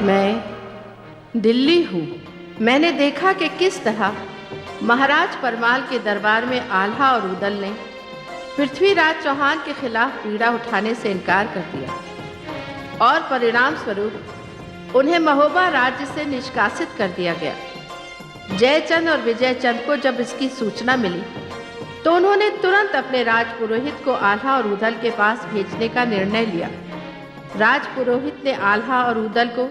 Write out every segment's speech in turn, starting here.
मैं दिल्ली हूँ। मैंने देखा कि किस तरह महाराज परमाल के दरबार में आल्हा और उदल ने पृथ्वीराज चौहान के खिलाफ पीड़ा उठाने से इनकार कर दिया और परिणाम स्वरूप उन्हें महोबा राज्य से निष्कासित कर दिया गया। जयचंद और विजयचंद को जब इसकी सूचना मिली तो उन्होंने तुरंत अपने राजपुरोहित को आल्हा और उदल के पास भेजने का निर्णय लिया। राजपुरोहित ने आल्हा और उदल को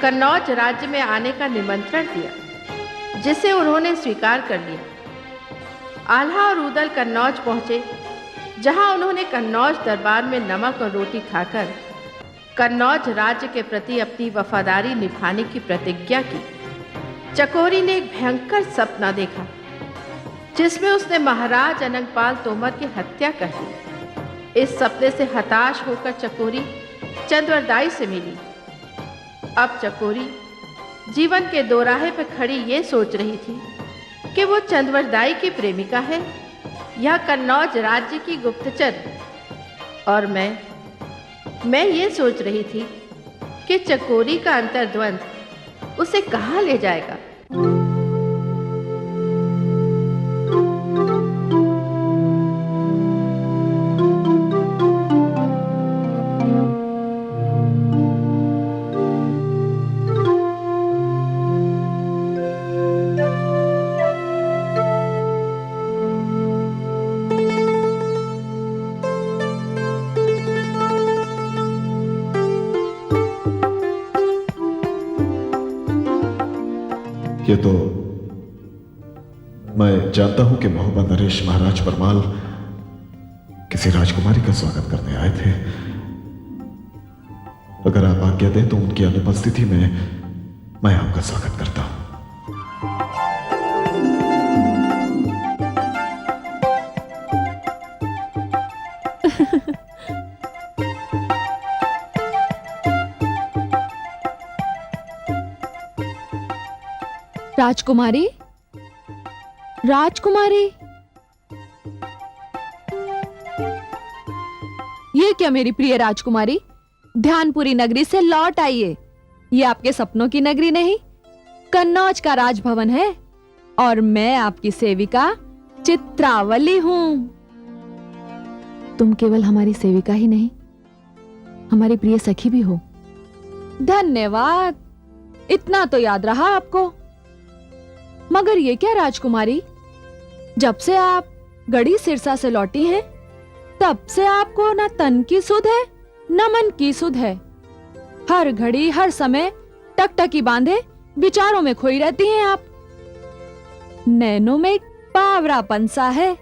कन्नौज राज्य में आने का निमंत्रण दिया, जिसे उन्होंने स्वीकार कर लिया। आल्हा और उदल कन्नौज पहुंचे, जहां उन्होंने कन्नौज दरबार में नमक और रोटी खाकर कन्नौज राज्य के प्रति अपनी वफादारी निभाने की प्रतिज्ञा की। चकोरी ने एक भयंकर सपना देखा, जिसमें उसने महाराज अनंगपाल तोमर की हत्या कर दी। इस सपने से हताश होकर चकोरी चंद्रवरदाई से मिली। अब चकोरी जीवन के दोराहे पर खड़ी ये सोच रही थी कि वो चंद्रवरदाई की प्रेमिका है या कन्नौज राज्य की गुप्तचर। और मैं ये सोच रही थी कि चकोरी का अंतर्द्वंद उसे कहाँ ले जाएगा। ये तो मैं जानता हूं कि महोबा नरेश महाराज परमाल किसी राजकुमारी का स्वागत करने आए थे। अगर आप आज्ञा दें तो उनकी अनुपस्थिति में मैं आपका स्वागत करता हूं। राजकुमारी, राजकुमारी, ये क्या मेरी प्रिय राजकुमारी, ध्यानपुरी नगरी से लौट आइए। ये आपके सपनों की नगरी नहीं, कन्नौज का राजभवन है और मैं आपकी सेविका चित्रावली हूं। तुम केवल हमारी सेविका ही नहीं, हमारी प्रिय सखी भी हो। धन्यवाद, इतना तो याद रहा आपको। मगर ये क्या राजकुमारी, जब से आप गढ़ी सिरसा से लौटी हैं, तब से आपको न तन की सुध है न मन की सुध है। हर घड़ी हर समय टकटकी बांधे विचारों में खोई रहती हैं आप। नैनों में एक बावरापन सा है,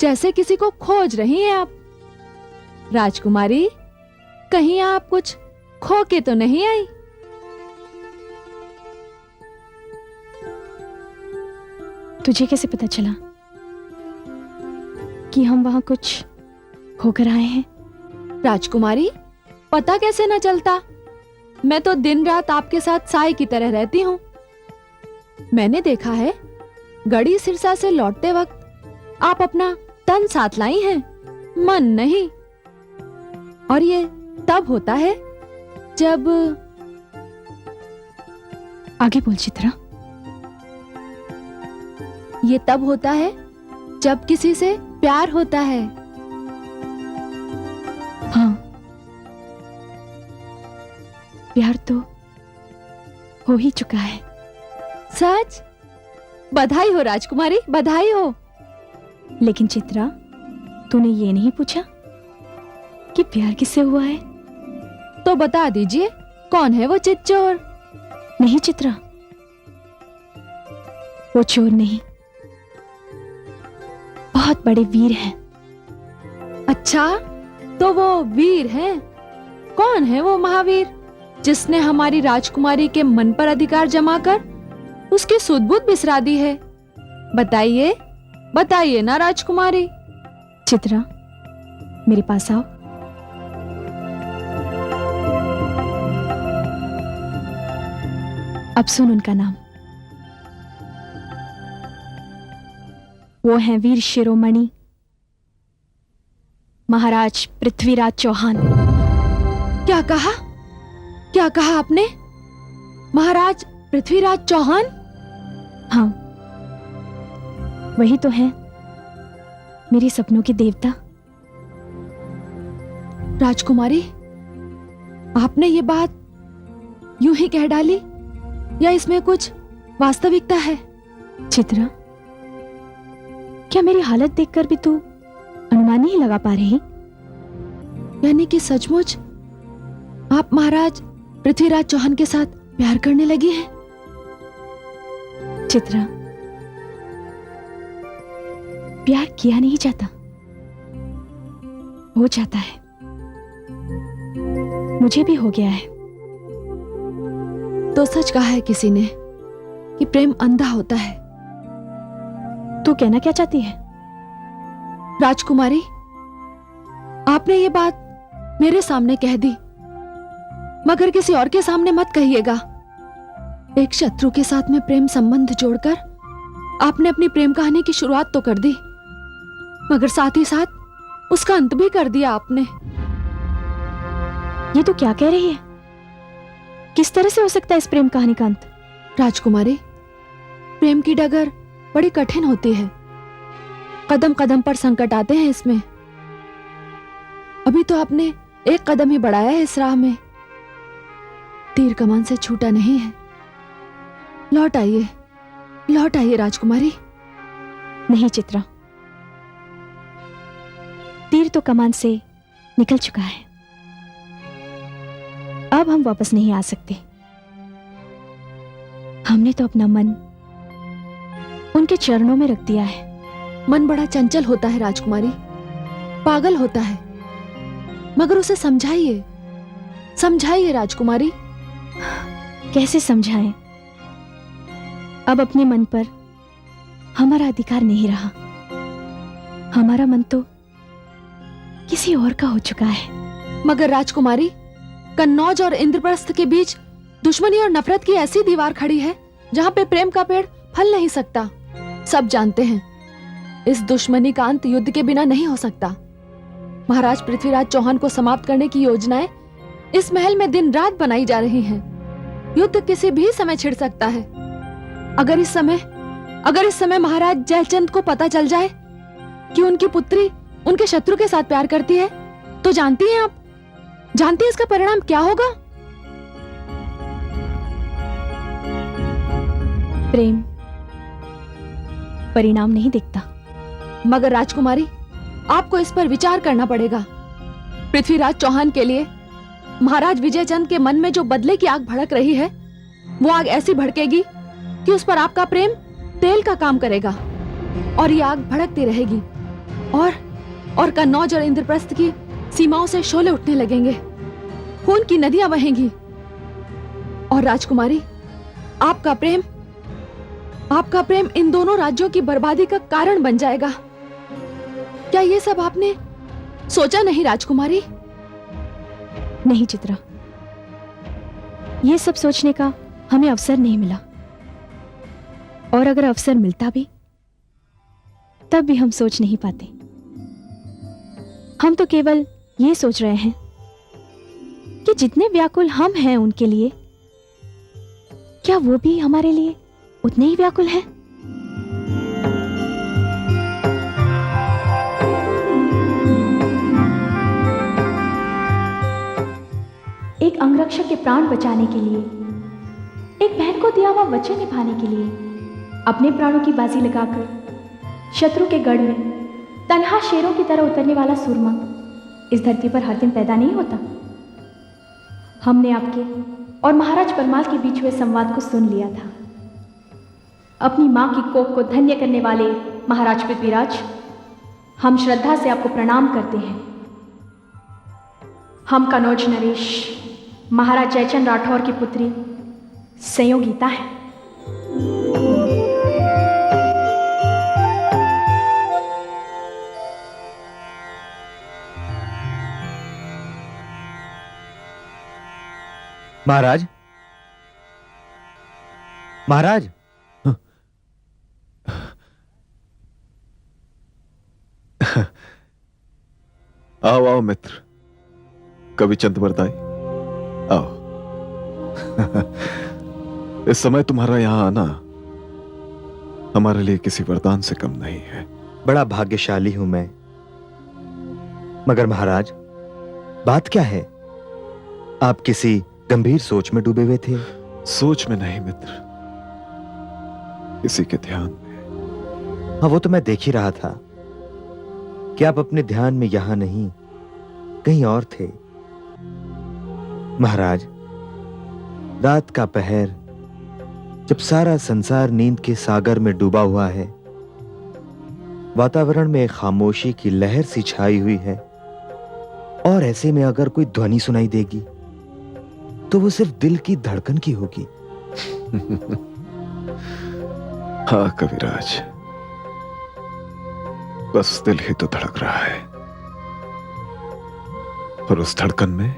जैसे किसी को खोज रही हैं आप। राजकुमारी, कहीं आप कुछ खो के तो नहीं आई? तुझे कैसे पता चला कि हम वहां कुछ होकर आए हैं? राजकुमारी, पता कैसे न चलता? मैं तो दिन रात आपके साथ साई की तरह रहती हूँ। मैंने देखा है, गढ़ी सिरसा से लौटते वक्त आप अपना तन साथ लाई हैं, मन नहीं। और ये तब होता है जब... आगे बोल चित्रा। ये तब होता है जब किसी से प्यार होता है। हाँ, प्यार तो हो ही चुका है। सच? बधाई हो राजकुमारी, बधाई हो। लेकिन चित्रा, तूने ये नहीं पूछा कि प्यार किससे हुआ है? तो बता दीजिए, कौन है वो चितचोर? नहीं चित्रा, वो चोर नहीं, बहुत बड़े वीर हैं। अच्छा, तो वो वीर हैं? कौन है वो महावीर, जिसने हमारी राजकुमारी के मन पर अधिकार जमाकर उसकी सुध-बुध बिसरा दी है? बताइए, बताइए ना राजकुमारी। चित्रा, मेरे पास आओ। अब सुन उनका नाम। वो हैं वीर शिरोमणि महाराज पृथ्वीराज चौहान। क्या कहा? क्या कहा आपने? महाराज पृथ्वीराज चौहान? हाँ, वही तो है मेरे सपनों के देवता। राजकुमारी, आपने ये बात यूं ही कह डाली या इसमें कुछ वास्तविकता है? चित्रा, क्या मेरी हालत देखकर भी तू अनुमान नहीं लगा पा रही? यानी कि सचमुच आप महाराज पृथ्वीराज चौहान के साथ प्यार करने लगी हैं? चित्रा, प्यार किया नहीं जाता, हो जाता है। मुझे भी हो गया है। तो सच कहा है किसी ने कि प्रेम अंधा होता है। तू कहना क्या चाहती है? राजकुमारी, आपने ये बात मेरे सामने कह दी, मगर किसी और के सामने मत कहिएगा। एक शत्रु के साथ में प्रेम संबंध जोड़कर आपने अपनी प्रेम कहानी की शुरुआत तो कर दी, मगर साथ ही साथ उसका अंत भी कर दिया आपने। ये तो क्या कह रही है? किस तरह से हो सकता है इस प्रेम कहानी का अंत? राजकुमारी, प्रेम की डगर बड़ी कठिन होती है। कदम कदम पर संकट आते हैं इसमें। अभी तो आपने एक कदम ही बढ़ाया है इस राह में। तीर कमान से छूटा नहीं है। लौट आइए राजकुमारी। नहीं चित्रा, तीर तो कमान से निकल चुका है। अब हम वापस नहीं आ सकते। हमने तो अपना मन उनके चरणों में रख दिया है। मन बड़ा चंचल होता है राजकुमारी, पागल होता है, मगर उसे समझाइए राजकुमारी। कैसे समझाएं? अब अपने मन पर हमारा अधिकार नहीं रहा। हमारा मन तो किसी और का हो चुका है। मगर राजकुमारी, कन्नौज और इंद्रप्रस्थ के बीच दुश्मनी और नफरत की ऐसी दीवार खड़ी है जहां पे प्रेम का पेड़ फल नहीं सकता। सब जानते हैं इस दुश्मनी का अंत युद्ध के बिना नहीं हो सकता। महाराज पृथ्वीराज चौहान को समाप्त करने की योजनाएं इस महल में दिन रात बनाई जा रही हैं। युद्ध किसी भी समय छिड़ सकता है। अगर इस समय महाराज जयचंद को पता चल जाए कि उनकी पुत्री उनके शत्रु के साथ प्यार करती है, तो जानती हैं इसका परिणाम क्या होगा? प्रेम परिणाम नहीं दिखता। मगर राजकुमारी, आपको इस पर विचार करना पड़ेगा। पृथ्वीराज चौहान के लिए महाराज विजयचंद के मन में जो बदले की आग भड़क रही है, वो आग ऐसी भड़केगी कि उस पर आपका प्रेम तेल का काम करेगा और ये आग भड़कती रहेगी और कन्नौज और इंद्रप्रस्थ की सीमाओं से शोले उठने लगेंगे, खून की नदियां बहेंगी। और राजकुमारी, आपका प्रेम इन दोनों राज्यों की बर्बादी का कारण बन जाएगा। क्या ये सब आपने सोचा नहीं राजकुमारी? नहीं चित्रा, ये सब सोचने का हमें अवसर नहीं मिला। और अगर अवसर मिलता भी, तब भी हम सोच नहीं पाते। हम तो केवल ये सोच रहे हैं कि जितने व्याकुल हम हैं उनके लिए, क्या वो भी हमारे लिए उतने ही व्याकुल हैं? एक अंगरक्षक के प्राण बचाने के लिए, एक बहन को दिया हुआ वचन निभाने के लिए अपने प्राणों की बाजी लगाकर शत्रु के गढ़ में तन्हा शेरों की तरह उतरने वाला सूरमा इस धरती पर हर दिन पैदा नहीं होता। हमने आपके और महाराज परमाल के बीच हुए संवाद को सुन लिया था। अपनी मां की कोख को धन्य करने वाले महाराज पृथ्वीराज, हम श्रद्धा से आपको प्रणाम करते हैं। हम कन्नौज नरेश महाराज जयचंद राठौर की पुत्री संयोगिता है। महाराज, महाराज, आओ आओ मित्र, कवि चंद बरदाई, आओ। इस समय तुम्हारा यहां आना हमारे लिए किसी वरदान से कम नहीं है। बड़ा भाग्यशाली हूं मैं। मगर महाराज, बात क्या है? आप किसी गंभीर सोच में डूबे हुए थे। सोच में नहीं मित्र, किसी के ध्यान में। हाँ, वो तो मैं देख ही रहा था कि आप अपने ध्यान में यहां नहीं, कहीं और थे। महाराज, रात का पहर, जब सारा संसार नींद के सागर में डूबा हुआ है, वातावरण में एक खामोशी की लहर सी छाई हुई है, और ऐसे में अगर कोई ध्वनि सुनाई देगी तो वो सिर्फ दिल की धड़कन की होगी। हाँ कविराज, बस दिल ही तो धड़क रहा है, और उस धड़कन में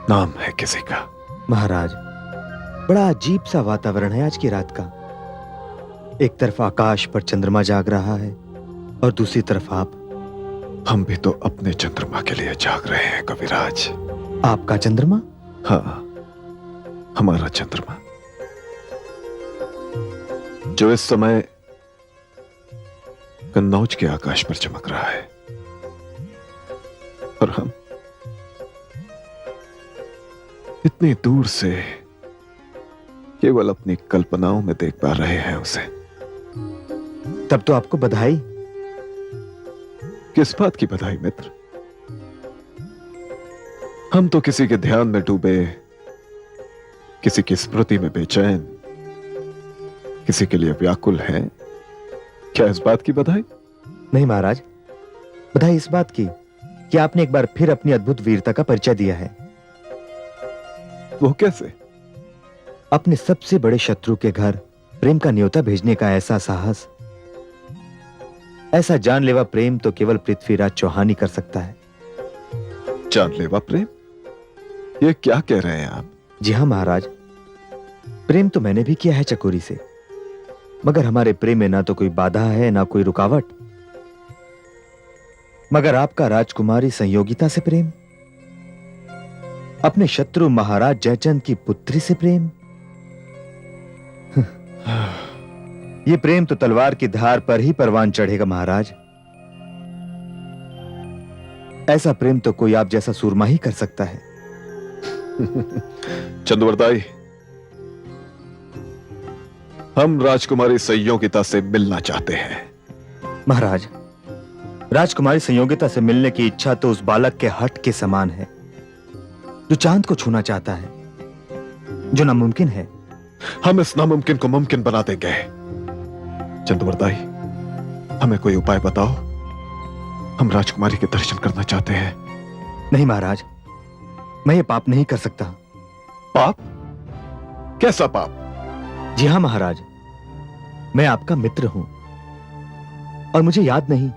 नाम है किसी का। महाराज, बड़ा अजीब सा वातावरण है आज की रात का। एक तरफ आकाश पर चंद्रमा जाग रहा है और दूसरी तरफ आप। हम भी तो अपने चंद्रमा के लिए जाग रहे हैं कविराज। आपका चंद्रमा? हाँ, हमारा चंद्रमा, जो इस समय कन्नौज के आकाश पर चमक रहा है, और हम इतनी दूर से केवल अपनी कल्पनाओं में देख पा रहे हैं उसे। तब तो आपको बधाई। किस बात की बधाई मित्र? हम तो किसी के ध्यान में डूबे, किसी की स्मृति में बेचैन, किसी के लिए व्याकुल हैं। क्या इस बात की बधाई? नहीं महाराज, बधाई इस बात की कि आपने एक बार फिर अपनी अद्भुत वीरता का परिचय दिया है। वो कैसे? अपने सबसे बड़े शत्रु के घर प्रेम का न्योता भेजने का ऐसा साहस, ऐसा जानलेवा प्रेम तो केवल पृथ्वीराज चौहान ही कर सकता है। जानलेवा प्रेम? ये क्या कह रहे हैं आप? जी हां महाराज, प्रेम तो मैंने भी किया है चकोरी से, मगर हमारे प्रेम में ना तो कोई बाधा है ना कोई रुकावट। मगर आपका राजकुमारी संयोगिता से प्रेम, अपने शत्रु महाराज जयचंद की पुत्री से प्रेम, ये प्रेम तो तलवार की धार पर ही परवान चढ़ेगा महाराज। ऐसा प्रेम तो कोई आप जैसा सूरमा ही कर सकता है। चंद्रवरदाई, हम राजकुमारी संयोगिता से मिलना चाहते हैं। महाराज, राजकुमारी संयोगिता से मिलने की इच्छा तो उस बालक के हट के समान है जो चांद को छूना चाहता है, जो नामुमकिन है। हम इस नामुमकिन को मुमकिन बना देंगे। चंद्रवरदाई, हमें कोई उपाय बताओ, हम राजकुमारी के दर्शन करना चाहते हैं। नहीं महाराज, मैं ये पाप नहीं कर सकता। पाप? कैसा पाप? जी हां महाराज, मैं आपका मित्र हूं, और मुझे याद नहीं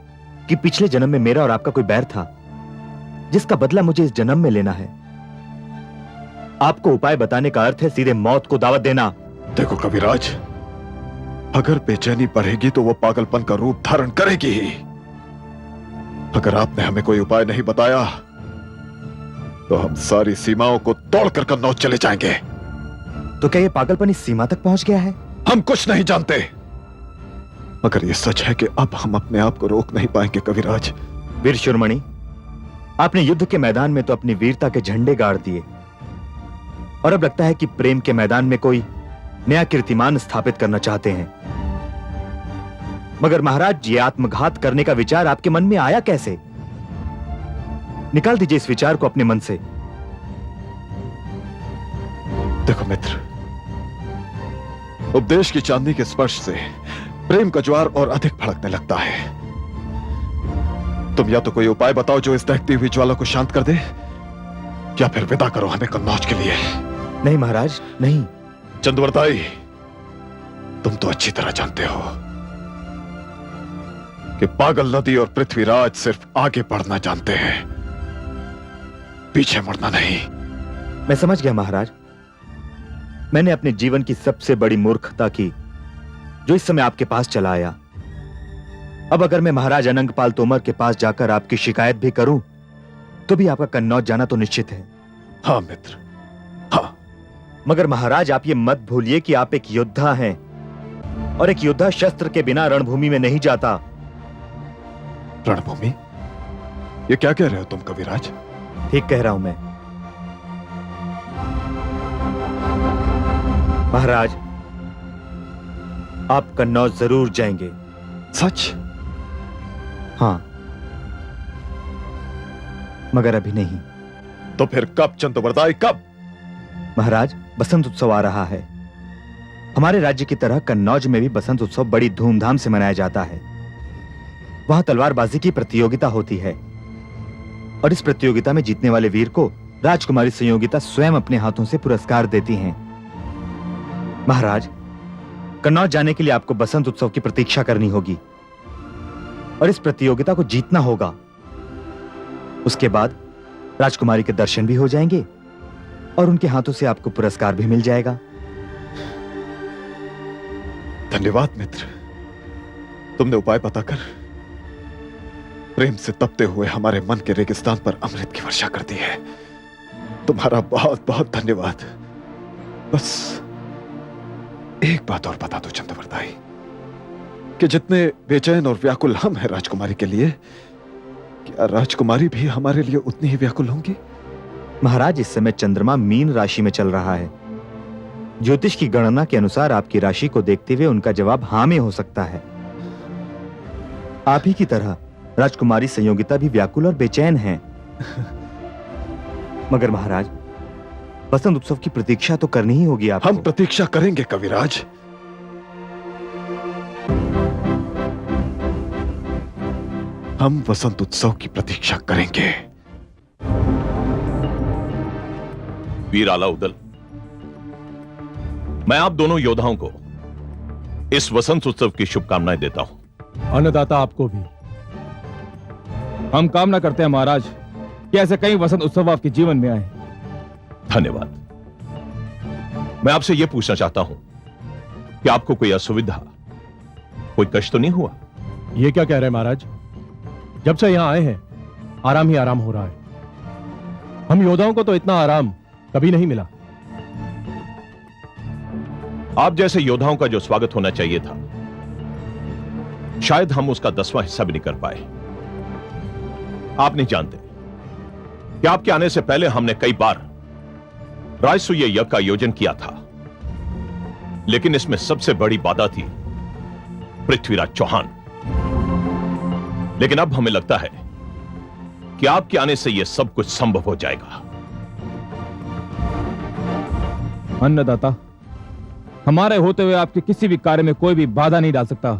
कि पिछले जन्म में मेरा और आपका कोई बैर था जिसका बदला मुझे इस जन्म में लेना है। आपको उपाय बताने का अर्थ है सीधे मौत को दावत देना। देखो कविराज, अगर बेचैनी बढ़ेगी तो वो पागलपन का रूप धारण करेगी ही। अगर आपने हमें कोई उपाय नहीं बताया तो हम सारी सीमाओं को तोड़कर कन्नौज चले जाएंगे। तो क्या ये पागलपन इस सीमा तक पहुंच गया है? हम कुछ नहीं जानते, मगर ये सच है कि अब हम अपने आप को रोक नहीं पाएंगे कविराज। वीर शिरोमणि, आपने युद्ध के मैदान में तो अपनी वीरता के झंडे गाड़ दिए, और अब लगता है कि प्रेम के मैदान में कोई नया कीर्तिमान स्थापित करना चाहते हैं। मगर महाराज, ये आत्मघात करने का विचार आपके मन में आया कैसे? निकाल दीजिए इस विचार को अपने मन से। देखो मित्र, उपदेश की चांदी के स्पर्श से प्रेम का ज्वार और अधिक भड़कने लगता है। तुम या तो कोई उपाय बताओ जो इस दहकती हुई ज्वाला को शांत कर दे, या फिर विदा करो हमें कन्नौज के लिए। नहीं महाराज, नहीं। चंद्रवरदाई, तुम तो अच्छी तरह जानते हो कि पागल नदी और पृथ्वीराज सिर्फ आगे बढ़ना जानते हैं, पीछे मुड़ना नहीं। मैं समझ गया महाराज, मैंने अपने जीवन की सबसे बड़ी मूर्खता की जो इस समय आपके पास चला आया। अब अगर मैं महाराज अनंगपाल तोमर के पास जाकर आपकी शिकायत भी करूं तो भी आपका कन्नौज जाना तो निश्चित है। हाँ मित्र, हाँ, मगर महाराज आप ये मत भूलिए कि आप एक योद्धा हैं और एक योद्धा शस्त्र के बिना रणभूमि में नहीं जाता। रणभूमि? ये क्या कह रहे हो तुम कविराज? ठीक कह रहा हूं मैं। महाराज आप कन्नौज जरूर जाएंगे। सच? हाँ, मगर अभी नहीं। तो फिर कब चंद्रवरदाई, कब? महाराज बसंत उत्सव आ रहा है। हमारे राज्य की तरह कन्नौज में भी बसंत उत्सव बड़ी धूमधाम से मनाया जाता है। वहां तलवारबाजी की प्रतियोगिता होती है और इस प्रतियोगिता में जीतने वाले वीर को राजकुमारी संयोगिता स्वयं अपने हाथों से पुरस्कार देती हैं। महाराज कन्नौज जाने के लिए आपको बसंत उत्सव की प्रतीक्षा करनी होगी और इस प्रतियोगिता को जीतना होगा। उसके बाद राजकुमारी के दर्शन भी हो जाएंगे और उनके हाथों से आपको पुरस्कार भी मिल जाएगा। धन्यवाद मित्र, तुमने उपाय बताकर प्रेम से तपते हुए हमारे मन के रेगिस्तान पर अमृत की वर्षा कर दी है। तुम्हारा बहुत बहुत धन्यवाद। बस एक बात और बता दो चंद्रवरदाई कि जितने बेचैन और व्याकुल हम हैं राजकुमारी के लिए, क्या राजकुमारी भी हमारे लिए उतनी ही व्याकुल होंगी? महाराज इस समय चंद्रमा मीन राशि में चल रहा है। ज्योतिष की गणना के अनुसार आपकी राशि को देखते हुए उनका जवाब हाँ में हो सकता है। आप ही की तरह राजकुमारी संयोगिता भी व्याकुल और बेचैन हैं। मगर महाराज बसंत उत्सव की प्रतीक्षा तो करनी ही होगी आपको। हम प्रतीक्षा करेंगे कविराज। हम वसंत उत्सव की प्रतीक्षा करेंगे। वीर अलाउद्दीन, मैं आप दोनों योद्धाओं को इस वसंत उत्सव की शुभकामनाएं देता हूं। अन्नदाता आपको भी। हम कामना करते हैं महाराज कि ऐसे कई वसंत उत्सव आपके जीवन में आए। धन्यवाद। मैं आपसे यह पूछना चाहता हूं कि आपको कोई असुविधा, कोई कष्ट तो नहीं हुआ? ये क्या कह रहे हैं महाराज? जब से यहां आए हैं आराम ही आराम हो रहा है। हम योद्धाओं को तो इतना आराम कभी नहीं मिला। आप जैसे योद्धाओं का जो स्वागत होना चाहिए था, शायद हम उसका 10वां हिस्सा भी नहीं कर पाए। आप नहीं जानते कि आपके आने से पहले हमने कई बार राजसूय यज्ञ का आयोजन किया था, लेकिन इसमें सबसे बड़ी बाधा थी पृथ्वीराज चौहान। लेकिन अब हमें लगता है कि आपके आने से यह सब कुछ संभव हो जाएगा। अन्नदाता, हमारे होते हुए आपके किसी भी कार्य में कोई भी बाधा नहीं डाल सकता,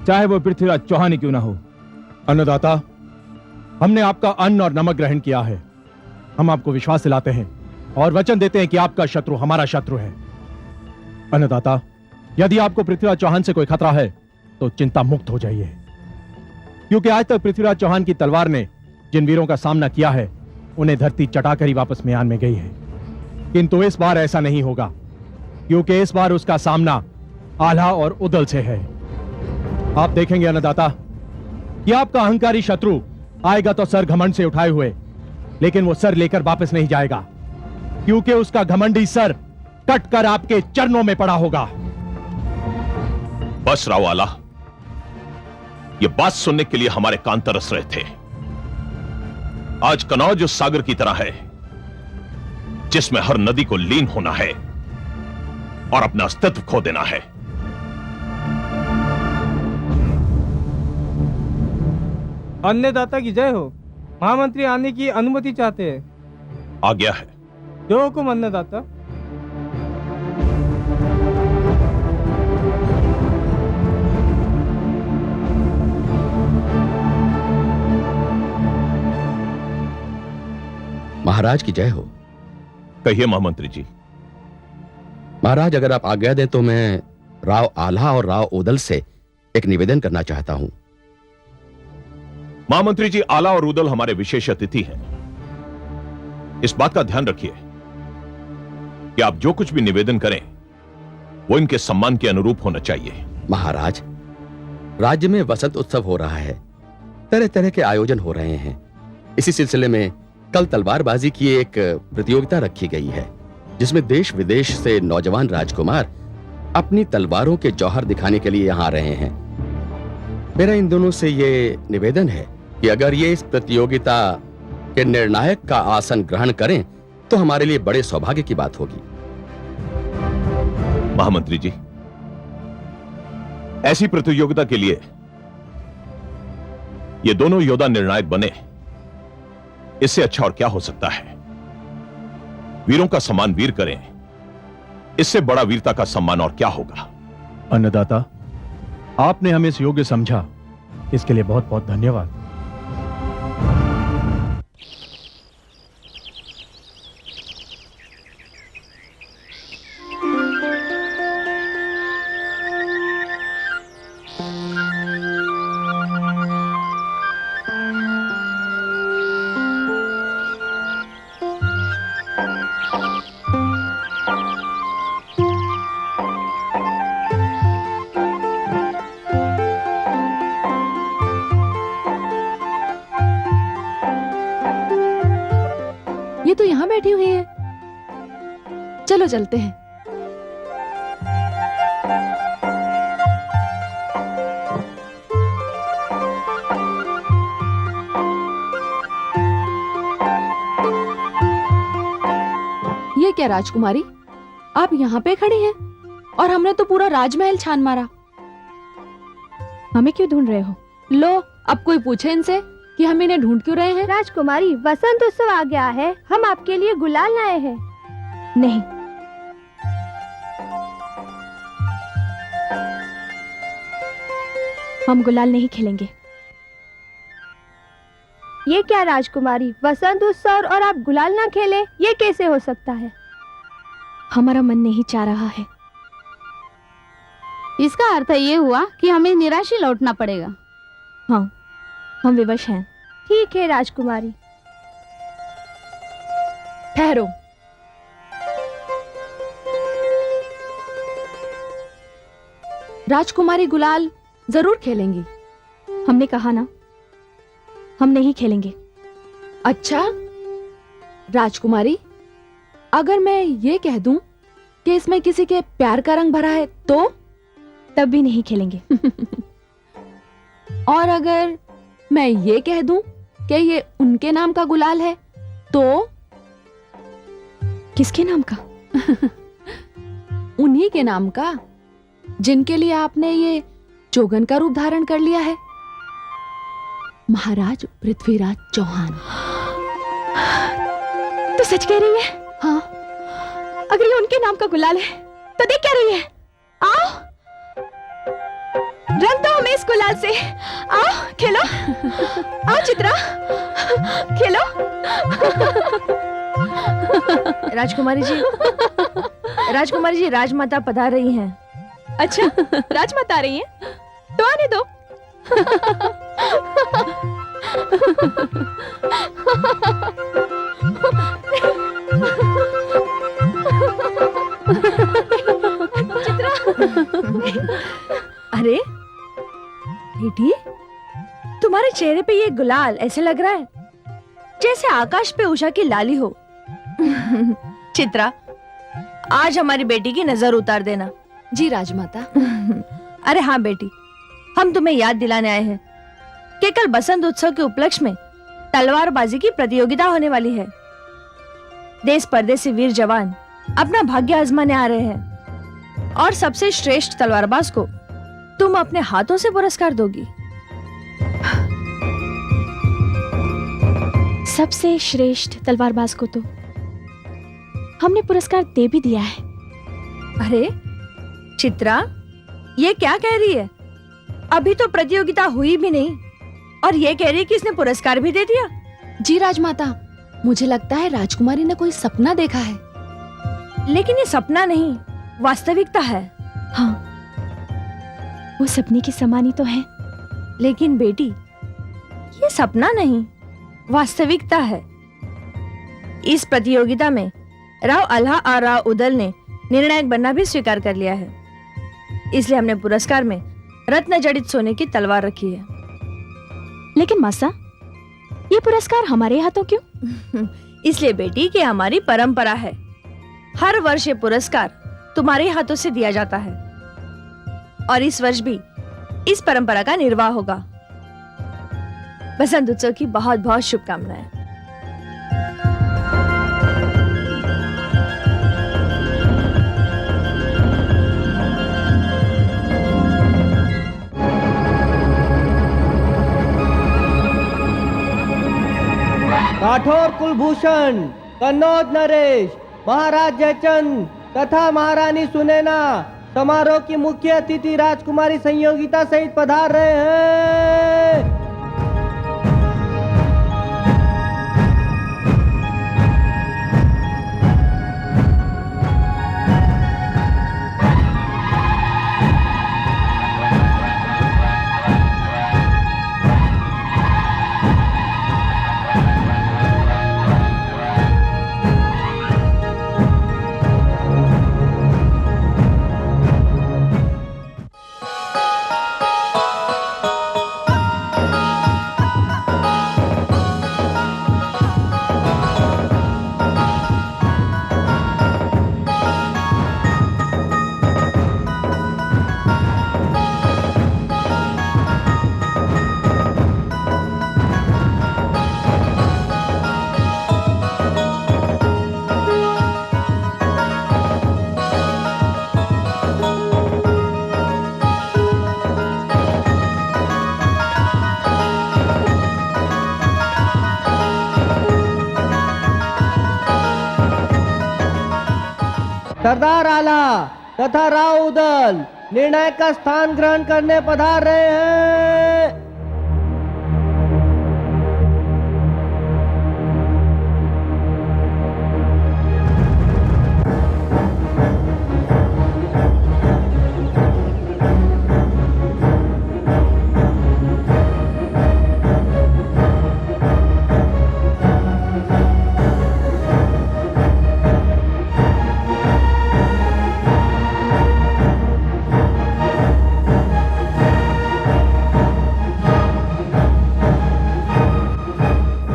चाहे वो पृथ्वीराज चौहान ही क्यों ना हो। अन्नदाता, हमने आपका अन्न और नमक ग्रहण किया है। हम आपको विश्वास दिलाते हैं और वचन देते हैं कि आपका शत्रु हमारा शत्रु है। अन्नदाता, यदि आपको पृथ्वीराज चौहान से कोई खतरा है तो चिंता मुक्त हो जाइए, क्योंकि आज तक पृथ्वीराज चौहान की तलवार ने जिन वीरों का सामना किया है उन्हें धरती चटाकर ही वापस म्यान में गई है। किंतु इस बार ऐसा नहीं होगा, क्योंकि इस बार उसका सामना आल्हा और उदल से है। आप देखेंगे अन्नदाता कि आपका अहंकारी शत्रु आएगा तो सर घमंड से उठाए हुए, लेकिन वो सर लेकर वापस नहीं जाएगा, क्योंकि उसका घमंडी सर कटकर आपके चरणों में पड़ा होगा। बस राव आला, ये बात सुनने के लिए हमारे कान तरस रहे थे। आज कनौज उस सागर की तरह है जिसमें हर नदी को लीन होना है और अपना अस्तित्व खो देना है। अन्नदाता की जय हो। महामंत्री आने की अनुमति चाहते हैं। आ गया है। जो हुकुम अन्नदाता। महाराज की जय हो। कहिए महामंत्री जी। महाराज, अगर आप आज्ञा दें तो मैं राव आल्हा और राव ओदल से एक निवेदन करना चाहता हूं। महामंत्री जी, आला और उदल हमारे विशेष अतिथि हैं। इस बात का ध्यान रखिए कि आप जो कुछ भी निवेदन करें वो इनके सम्मान के अनुरूप होना चाहिए। महाराज, राज्य में वसंत उत्सव हो रहा है, तरह तरह के आयोजन हो रहे हैं। इसी सिलसिले में कल तलवारबाजी की एक प्रतियोगिता रखी गई है, जिसमें देश विदेश से नौजवान राजकुमार अपनी तलवारों के जौहर दिखाने के लिए यहाँ आ रहे हैं। मेरा इन दोनों से ये निवेदन है कि अगर ये इस प्रतियोगिता के निर्णायक का आसन ग्रहण करें तो हमारे लिए बड़े सौभाग्य की बात होगी। महामंत्री जी, ऐसी प्रतियोगिता के लिए ये दोनों योद्धा निर्णायक बने, इससे अच्छा और क्या हो सकता है। वीरों का सम्मान वीर करें, इससे बड़ा वीरता का सम्मान और क्या होगा। अन्नदाता, आपने हमें इस योग्य समझा, इसके लिए बहुत बहुत धन्यवाद। ये तो यहाँ बैठी हुई है। चलो चलते हैं। ये क्या राजकुमारी, आप यहाँ पे खड़ी हैं और हमने तो पूरा राजमहल छान मारा। हमें क्यों ढूंढ रहे हो? लो, अब कोई पूछे इनसे कि हम इन्हें ढूंढ क्यों रहे हैं। राजकुमारी, वसंत उत्सव आ गया है, हम आपके लिए गुलाल लाए हैं। नहीं, हम गुलाल नहीं खेलेंगे। ये क्या राजकुमारी, वसंत उत्सव और आप गुलाल ना खेले, ये कैसे हो सकता है? हमारा मन नहीं चाह रहा है। इसका अर्थ ये हुआ कि हमें निराशी लौटना पड़ेगा। हाँ, हम विवश हैं। ठीक है राजकुमारी। ठहरो। राजकुमारी गुलाल जरूर खेलेंगी। हमने कहा ना, हम नहीं खेलेंगे। अच्छा राजकुमारी, अगर मैं ये कह दूं कि इसमें किसी के प्यार का रंग भरा है तो? तब भी नहीं खेलेंगे। और अगर मैं ये कह दूं कि ये उनके नाम का गुलाल है तो? किसके नाम का? उन्हीं के नाम का, जिनके लिए आपने ये जोगन का रूप धारण कर लिया है, महाराज पृथ्वीराज चौहान। तो सच कह रही है? हाँ। अगर ये उनके नाम का गुलाल है तो देख क्या रही है? आओ, रंग दो हमें इस गुलाल से। आओ खेलो। आओ चित्रा, खेलो। राजकुमारी जी, राजकुमारी जी, राजमाता पधार रही हैं। अच्छा, राजमाता आ रही हैं? तो आने दो। चित्रा। अरे बेटी, तुम्हारे चेहरे पे ये गुलाल ऐसे लग रहा है जैसे आकाश पे उषा की लाली हो। चित्रा, आज हमारी बेटी की नजर उतार देना। जी राजमाता। अरे हाँ बेटी, हम तुम्हें याद दिलाने आए हैं कि कल बसंत उत्सव के उपलक्ष्य में तलवारबाजी की प्रतियोगिता होने वाली है। देश परदेसी वीर जवान अपना भाग्य आजमाने आ रहे हैं और सबसे श्रेष्ठ तलवारबाज को तुम अपने हाथों से पुरस्कार दोगी। सबसे श्रेष्ठ तलवारबाज को तो हमने पुरस्कार दे भी दिया है। अरे चित्रा, ये क्या कह रही है? अभी तो प्रतियोगिता हुई भी नहीं और ये कह रही है कि इसने पुरस्कार भी दे दिया। जी राजमाता, मुझे लगता है राजकुमारी ने कोई सपना देखा है। लेकिन ये सपना नहीं, वास्तविकता है। हाँ, वो सपने की समानी तो है। लेकिन बेटी, ये सपना नहीं, वास्तविकता है। इस प्रतियोगिता में राव आल्हा और राव उदल ने निर्णायक बनना भी स्वीकार कर लिया है। इसलिए हमने पुरस्कार में रत्न जड़ित सोने की तलवार रखी है। लेकिन मासा, ये पुरस्कार हमारे हाथों क्यों? इसलिए बेटी कि हमारी परंपरा है हर वर्ष ये पुरस्कार तुम्हारे हाथों से दिया जाता है और इस वर्ष भी इस परंपरा का निर्वाह होगा। बसंत उत्सव की बहुत बहुत शुभकामनाएं। राठौर कुलभूषण, कन्नौज नरेश, महाराज जयचंद तथा महारानी सुनैना समारोह की मुख्य अतिथि राजकुमारी संयोगिता सहित पधार रहे हैं। सरदार आला तथा राव उदल निर्णायक का स्थान ग्रहण करने पधार रहे हैं।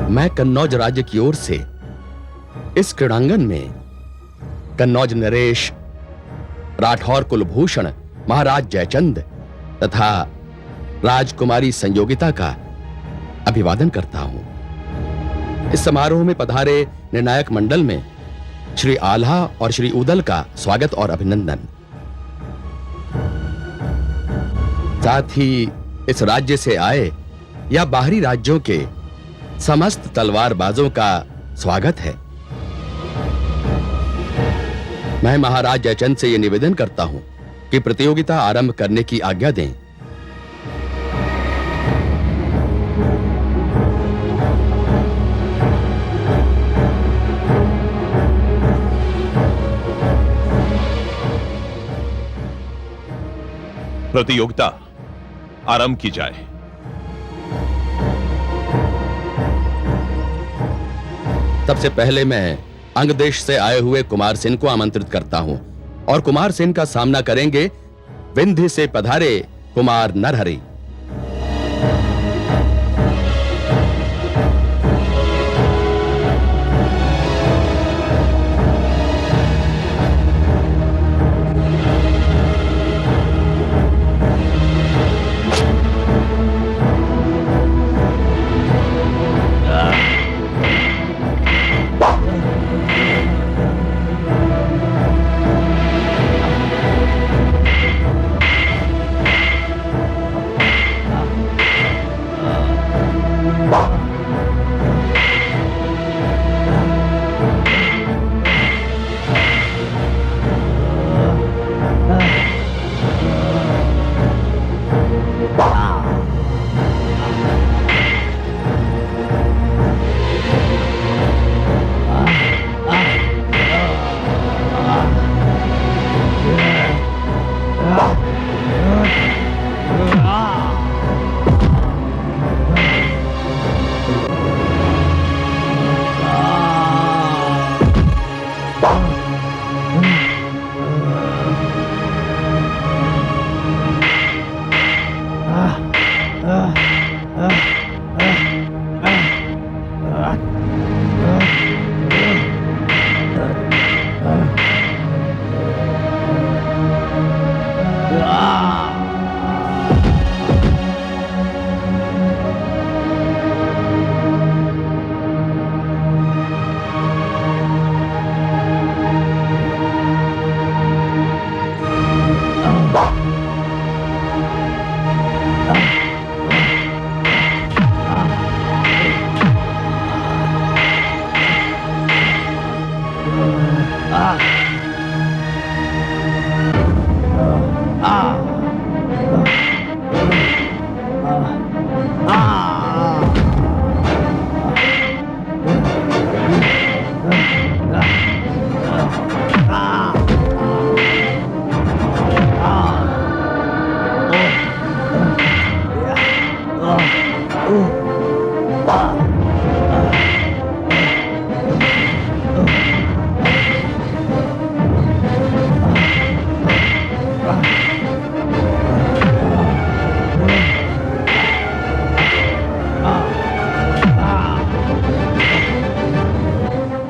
मैं कन्नौज राज्य की ओर से इस क्रीड़ांगन में कन्नौज नरेश, राठौर कुलभूषण, महाराज जयचंद तथा राजकुमारी संयोगिता का अभिवादन करता हूं। इस समारोह में पधारे निर्णायक मंडल में श्री आल्हा और श्री उदल का स्वागत और अभिनंदन। साथ ही इस राज्य से आए या बाहरी राज्यों के समस्त तलवारबाजों का स्वागत है। मैं महाराज जयचंद से यह निवेदन करता हूं कि प्रतियोगिता आरंभ करने की आज्ञा दें। प्रतियोगिता आरंभ की जाए। सबसे पहले मैं अंग देश से आए हुए कुमार सेन को आमंत्रित करता हूं और कुमार सेन का सामना करेंगे विंध्य से पधारे कुमार नरहरि।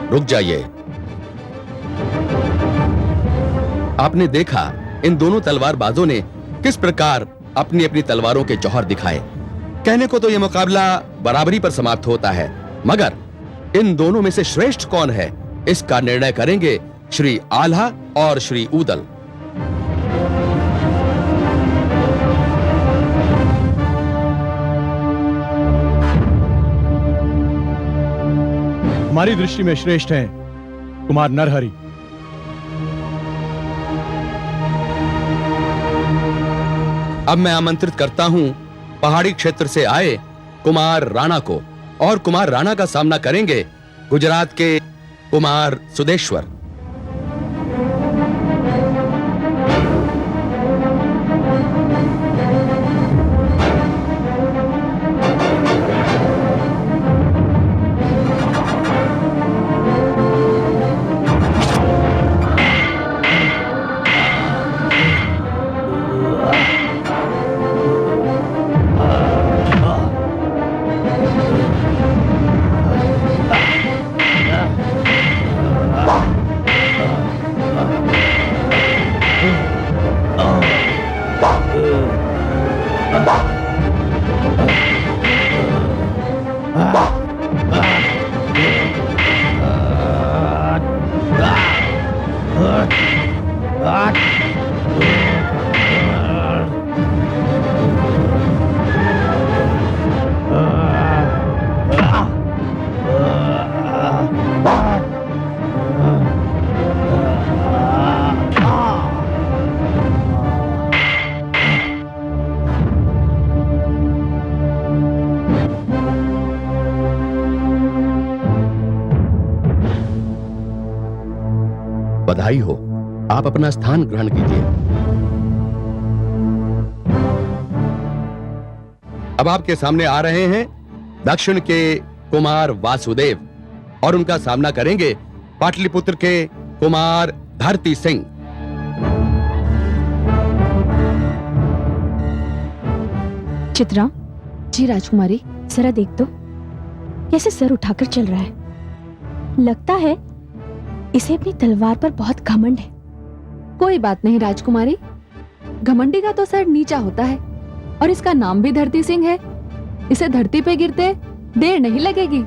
रुक जाइए। आपने देखा इन दोनों तलवारबाजों ने किस प्रकार अपनी अपनी तलवारों के जौहर दिखाए। कहने को तो यह मुकाबला बराबरी पर समाप्त होता है, मगर इन दोनों में से श्रेष्ठ कौन है, इसका निर्णय करेंगे श्री आल्हा और श्री ऊदल। हमारी दृष्टि में श्रेष्ठ हैं कुमार नरहरि। अब मैं आमंत्रित करता हूं पहाड़ी क्षेत्र से आए कुमार राणा को, और कुमार राणा का सामना करेंगे गुजरात के कुमार सुदेश्वर। बधाई हो, आप अपना स्थान ग्रहण कीजिए। अब आपके सामने आ रहे हैं दक्षिण के कुमार वासुदेव, और उनका सामना करेंगे पाटलिपुत्र के कुमार धरती सिंह। चित्रा, जी राजकुमारी। जरा देख तो, कैसे सर उठाकर चल रहा है। लगता है इसे अपनी तलवार पर बहुत घमंड है। कोई बात नहीं राजकुमारी, घमंडी का तो सर नीचा होता है, और इसका नाम भी धरती सिंह है। इसे धरती पे गिरते देर नहीं लगेगी।